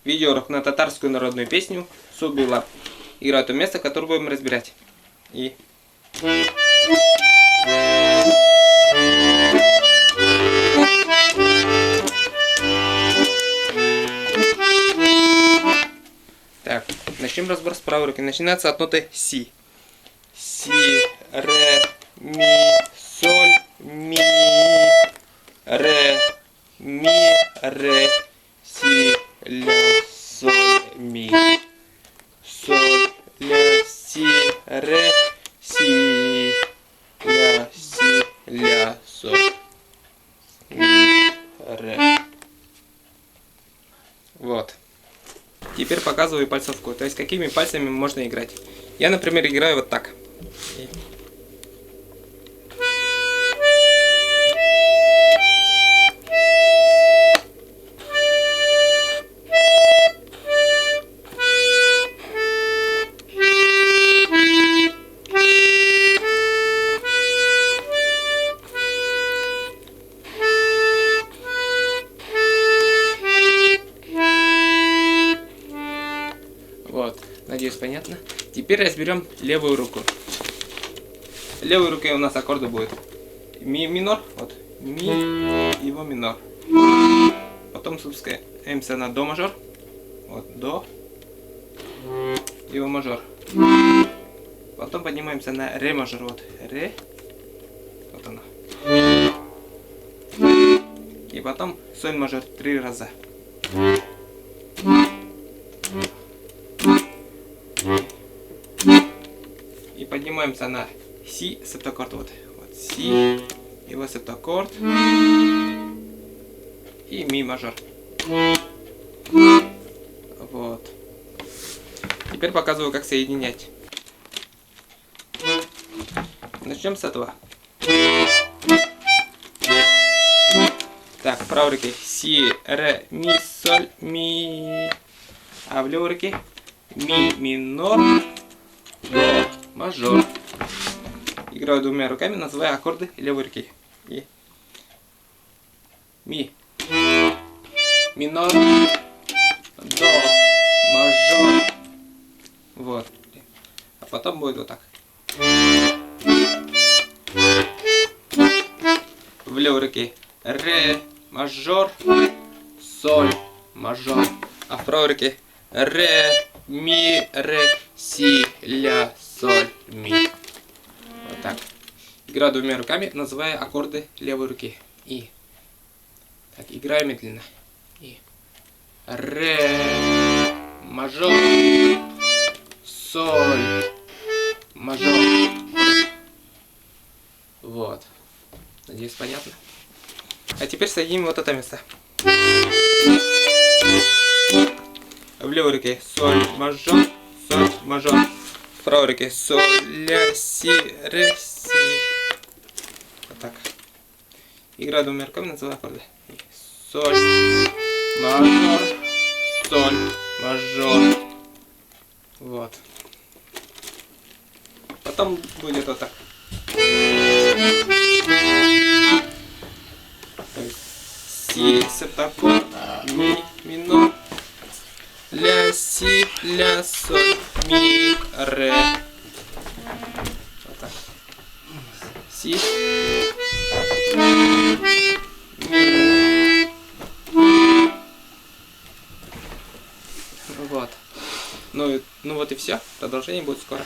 Видеоурок на татарскую народную песню «Субила». Играю то место, которое будем разбирать. И... Так, начнем разбор с правой руки. Начинается от ноты Си. Си, ре, ми, соль, ми, ре, ми, ре, си, ля, соль, ми. Соль, ля, си, ре, си, ля, соль, ми, ре. Вот. Теперь показываю пальцовку, то есть какими пальцами можно играть. Я, например, играю вот так. Вот, надеюсь, понятно. Теперь разберем левую руку. В левой руке у нас аккорды будут ми минор, вот, ми, его минор. Потом спускаемся на до мажор, вот, до, его мажор. Потом поднимаемся на ре мажор, вот, ре, вот оно. И потом соль мажор 3 раза. И поднимаемся на си септаккорд, вот си, его септаккорд и ми мажор. Вот. Теперь показываю, как соединять. Начнем с этого. Так, в правой руке си, ре, ми, соль, ми, а в левой руке ми минор, до мажор. Играю двумя руками, называя аккорды левой руки. И ми минор, до мажор. Вот. А потом будет вот так. В левой руке ре мажор, соль мажор. А в правой руке ре, ми, ре, си, ля, соль, ми. Вот так. Играю двумя руками, называя аккорды левой руки. И. Так, играю медленно. И. Ре, мажор, соль, мажор. Вот. Надеюсь, понятно. А теперь соединим вот это место. В левой руке соль, мажор, соль, мажор. В правой руке соль, ля, си, ре, си. Вот так. Играю двумя руками, называю аккорды. Соль, мажор, соль, мажор. Вот. Потом будет вот так. Си, септаккорд, ми, минор. Ля, си, ля, соль, ми, ре. Вот так. Си. Ми. Вот. Ну вот и все. Продолжение будет скоро.